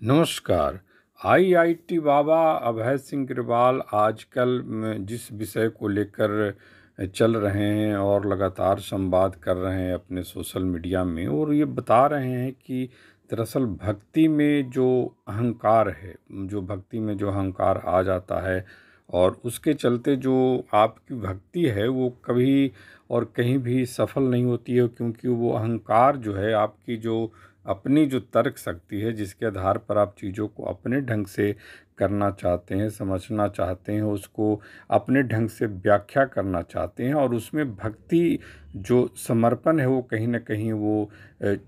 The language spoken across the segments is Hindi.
नमस्कार। आईआईटी बाबा अभय सिंह ग्रेवाल आजकल जिस विषय को लेकर चल रहे हैं और लगातार संवाद कर रहे हैं अपने सोशल मीडिया में, और ये बता रहे हैं कि दरअसल भक्ति में जो अहंकार है, जो भक्ति में जो अहंकार आ जाता है और उसके चलते जो आपकी भक्ति है वो कभी और कहीं भी सफल नहीं होती है, क्योंकि वो अहंकार जो है आपकी जो अपनी जो तर्क शक्ति है, जिसके आधार पर आप चीज़ों को अपने ढंग से करना चाहते हैं, समझना चाहते हैं, उसको अपने ढंग से व्याख्या करना चाहते हैं, और उसमें भक्ति जो समर्पण है वो कहीं ना कहीं वो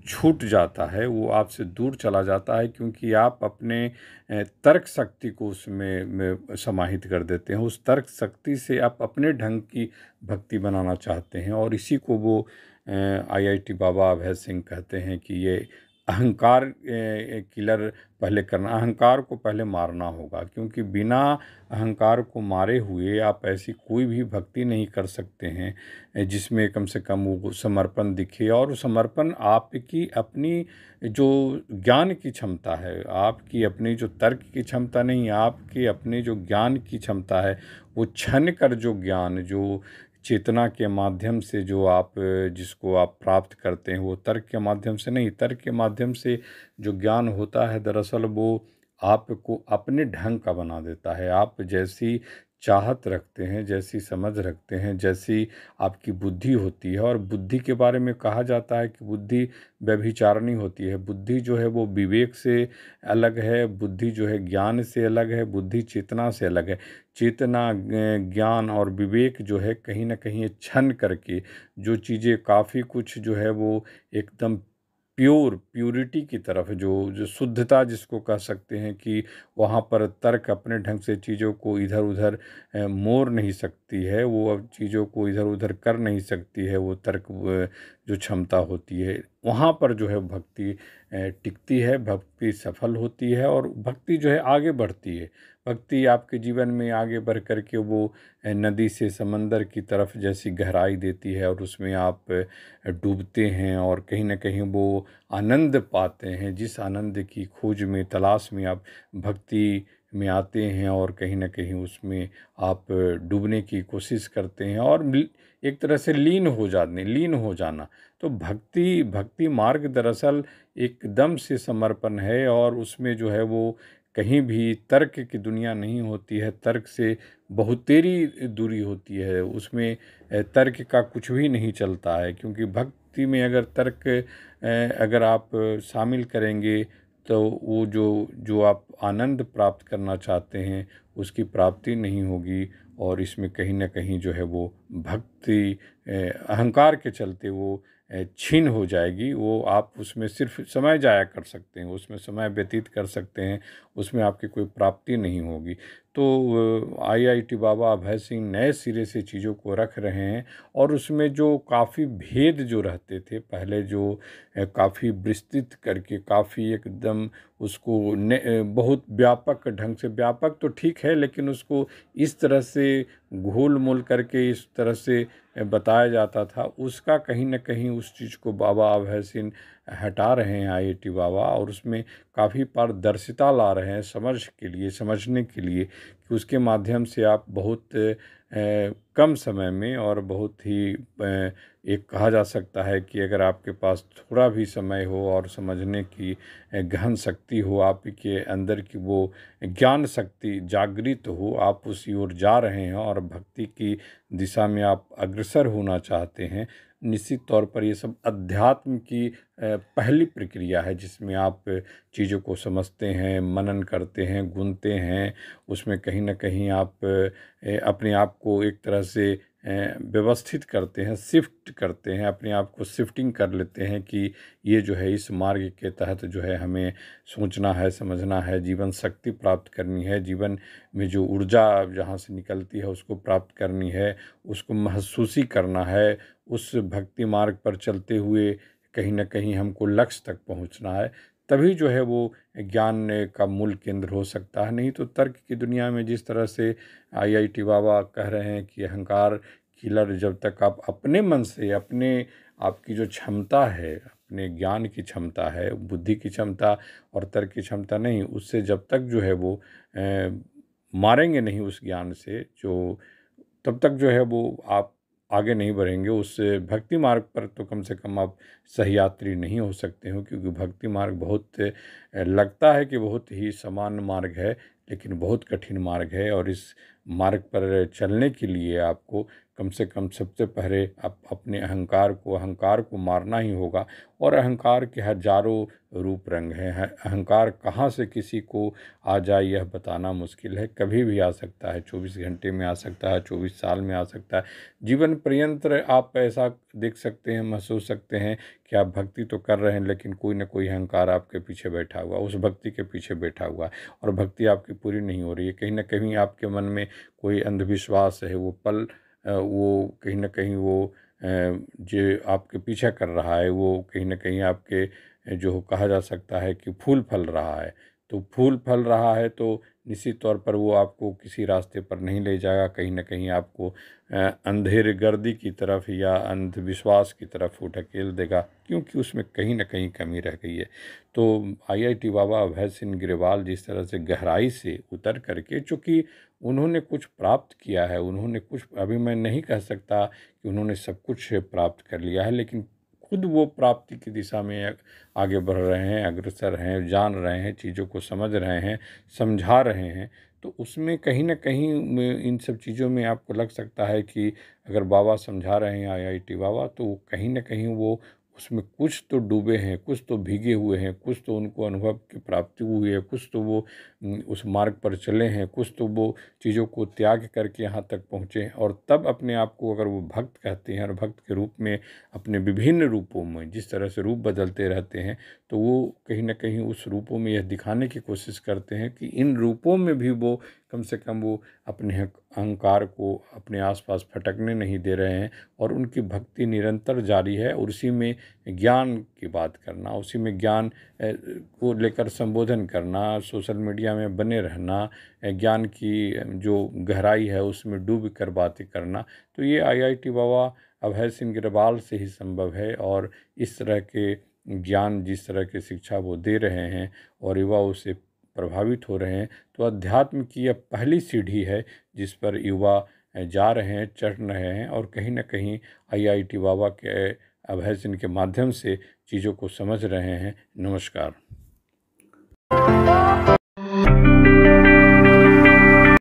छूट जाता है, वो आपसे दूर चला जाता है, क्योंकि आप अपने तर्क शक्ति को उसमें में समाहित कर देते हैं। उस तर्क शक्ति से आप अपने ढंग की भक्ति बनाना चाहते हैं, और इसी को वो आईआईटी बाबा अभय सिंह कहते हैं कि ये अहंकार किलर पहले करना, अहंकार को पहले मारना होगा, क्योंकि बिना अहंकार को मारे हुए आप ऐसी कोई भी भक्ति नहीं कर सकते हैं जिसमें कम से कम वो समर्पण दिखे। और वो समर्पण आपकी अपनी जो ज्ञान की क्षमता है, आपकी अपनी जो तर्क की क्षमता नहीं, आपकी अपनी जो ज्ञान की क्षमता है, वो छन कर जो ज्ञान, जो चेतना के माध्यम से जो आप जिसको आप प्राप्त करते हैं, वो तर्क के माध्यम से नहीं, तर्क के माध्यम से जो ज्ञान होता है दरअसल वो आपको अपने ढंग का बना देता है। आप जैसी चाहत रखते हैं, जैसी समझ रखते हैं, जैसी आपकी बुद्धि होती है, और बुद्धि के बारे में कहा जाता है कि बुद्धि व्यभिचारिणी होती है। बुद्धि जो है वो विवेक से अलग है, बुद्धि जो है ज्ञान से अलग है, बुद्धि चेतना से अलग है। चेतना, ज्ञान और विवेक जो है कहीं ना कहीं छन करके जो चीज़ें काफ़ी कुछ जो है वो एकदम प्योरिटी की तरफ, जो जो शुद्धता जिसको कह सकते हैं, कि वहाँ पर तर्क अपने ढंग से चीज़ों को इधर उधर मोड़ नहीं सकती है, वो अब चीज़ों को इधर उधर कर नहीं सकती है, वो तर्क जो क्षमता होती है, वहाँ पर जो है भक्ति टिकती है, भक्ति सफल होती है, और भक्ति जो है आगे बढ़ती है। भक्ति आपके जीवन में आगे बढ़ कर के वो नदी से समंदर की तरफ जैसी गहराई देती है, और उसमें आप डूबते हैं और कहीं ना कहीं वो आनंद पाते हैं। जिस आनंद की खोज में, तलाश में आप भक्ति में आते हैं, और कहीं ना कहीं उसमें आप डूबने की कोशिश करते हैं और एक तरह से लीन हो जाना। तो भक्ति भक्ति मार्ग दरअसल एकदम से समर्पण है, और उसमें जो है वो कहीं भी तर्क की दुनिया नहीं होती है, तर्क से बहुतेरी दूरी होती है, उसमें तर्क का कुछ भी नहीं चलता है, क्योंकि भक्ति में अगर तर्क अगर आप शामिल करेंगे तो वो जो जो आप आनंद प्राप्त करना चाहते हैं उसकी प्राप्ति नहीं होगी, और इसमें कहीं ना कहीं जो है वो भक्ति अहंकार के चलते वो छीन हो जाएगी। वो आप उसमें सिर्फ समय जाया कर सकते हैं, उसमें समय व्यतीत कर सकते हैं, उसमें आपकी कोई प्राप्ति नहीं होगी। तो आईआईटी बाबा अभय सिंह नए सिरे से चीज़ों को रख रहे हैं, और उसमें जो काफ़ी भेद जो रहते थे पहले, जो काफ़ी विस्तृत करके काफ़ी एकदम उसको बहुत व्यापक ढंग से, व्यापक तो ठीक है लेकिन उसको इस तरह से घोल मोल करके इस तरह से बताया जाता था, उसका कहीं ना कहीं उस चीज़ को बाबा अभय सिंह हटा रहे हैं आईआईटी बाबा, और उसमें काफ़ी पारदर्शिता ला रहे हैं समझने के लिए, कि उसके माध्यम से आप बहुत कम समय में और बहुत ही एक कहा जा सकता है कि अगर आपके पास थोड़ा भी समय हो और समझने की गहन शक्ति हो, आपके अंदर की वो ज्ञान शक्ति जागृत हो, आप उसी ओर जा रहे हैं और भक्ति की दिशा में आप अग्रसर होना चाहते हैं, निश्चित तौर पर ये सब अध्यात्म की पहली प्रक्रिया है, जिसमें आप चीज़ों को समझते हैं, मनन करते हैं, गुनते हैं, उसमें कहीं ना कहीं आप अपने आप को एक तरह से व्यवस्थित करते हैं, शिफ्ट करते हैं, अपने आप को शिफ्टिंग कर लेते हैं कि ये जो है इस मार्ग के तहत जो है हमें सोचना है, समझना है, जीवन शक्ति प्राप्त करनी है, जीवन में जो ऊर्जा जहाँ से निकलती है उसको प्राप्त करनी है, उसको महसूसी करना है, उस भक्ति मार्ग पर चलते हुए कहीं ना कहीं हमको लक्ष्य तक पहुंचना है, तभी जो है वो ज्ञान का मूल केंद्र हो सकता है। नहीं तो तर्क की दुनिया में जिस तरह से आईआईटी बाबा कह रहे हैं कि अहंकार किलर, जब तक आप अपने मन से, अपने आपकी जो क्षमता है, अपने ज्ञान की क्षमता है, बुद्धि की क्षमता और तर्क की क्षमता नहीं, उससे जब तक जो है वो मारेंगे नहीं उस ज्ञान से, जो तब तक जो है वो आप आगे नहीं बढ़ेंगे। उस भक्ति मार्ग पर तो कम से कम आप सही यात्री नहीं हो सकते हो, क्योंकि भक्ति मार्ग बहुत लगता है कि बहुत ही समान मार्ग है, लेकिन बहुत कठिन मार्ग है। और इस मार्ग पर चलने के लिए आपको कम से कम सबसे पहले आप अपने अहंकार को मारना ही होगा। और अहंकार के हजारों रूप रंग हैं। अहंकार कहाँ से किसी को आ जाए यह बताना मुश्किल है। कभी भी आ सकता है, 24 घंटे में आ सकता है, 24 साल में आ सकता है, जीवन पर्यंत आप ऐसा देख सकते हैं, महसूस सकते हैं कि आप भक्ति तो कर रहे हैं, लेकिन कोई ना कोई अहंकार आपके पीछे बैठा हुआ, उस भक्ति के पीछे बैठा हुआ है, और भक्ति आपकी पूरी नहीं हो रही है। कहीं ना कहीं आपके मन में कोई अंधविश्वास है, वो कहीं ना कहीं वो जो आपके पीछा कर रहा है, वो कहीं ना कहीं आपके जो कहा जा सकता है कि फूल फल रहा है। तो फूल फल रहा है तो निश्चित तौर पर वो आपको किसी रास्ते पर नहीं ले जाएगा, कहीं ना कहीं आपको अंधेर गर्दी की तरफ या अंधविश्वास की तरफ वो ढकेल देगा, क्योंकि उसमें कहीं ना कहीं कमी रह गई है। तो आईआईटी बाबा अभय सिंह ग्रेवाल जिस तरह से गहराई से उतर करके, चूँकि उन्होंने कुछ प्राप्त किया है, उन्होंने कुछ, अभी मैं नहीं कह सकता कि उन्होंने सब कुछ प्राप्त कर लिया है, लेकिन खुद वो प्राप्ति की दिशा में आगे बढ़ रहे हैं, अग्रसर हैं, जान रहे हैं, चीज़ों को समझ रहे हैं, समझा रहे हैं। तो उसमें कहीं ना कहीं इन सब चीज़ों में आपको लग सकता है कि अगर बाबा समझा रहे हैं, आईआईटी बाबा, तो कहीं ना कहीं वो उसमें कुछ तो डूबे हैं, कुछ तो भीगे हुए हैं, कुछ तो उनको अनुभव की प्राप्ति हुई है, कुछ तो वो उस मार्ग पर चले हैं, कुछ तो वो चीज़ों को त्याग करके यहाँ तक पहुँचे हैं। और तब अपने आप को अगर वो भक्त कहते हैं, और भक्त के रूप में अपने विभिन्न रूपों में जिस तरह से रूप बदलते रहते हैं, तो वो कहीं ना कहीं उस रूपों में यह दिखाने की कोशिश करते हैं कि इन रूपों में भी वो कम से कम वो अपने अहंकार को अपने आसपास भटकने नहीं दे रहे हैं, और उनकी भक्ति निरंतर जारी है। और उसी में ज्ञान की बात करना, उसी में ज्ञान को लेकर संबोधन करना, सोशल मीडिया में बने रहना, ज्ञान की जो गहराई है उसमें डूब कर बातें करना, तो ये आईआईटी बाबा अभय सिंह ग्रेवाल से ही संभव है। और इस तरह के ज्ञान, जिस तरह की शिक्षा वो दे रहे हैं और युवा उससे प्रभावित हो रहे हैं, तो अध्यात्म की यह पहली सीढ़ी है जिस पर युवा जा रहे हैं, चढ़ रहे हैं, और कहीं ना कहीं आईआईटी बाबा के अभय सिंह के माध्यम से चीज़ों को समझ रहे हैं। नमस्कार।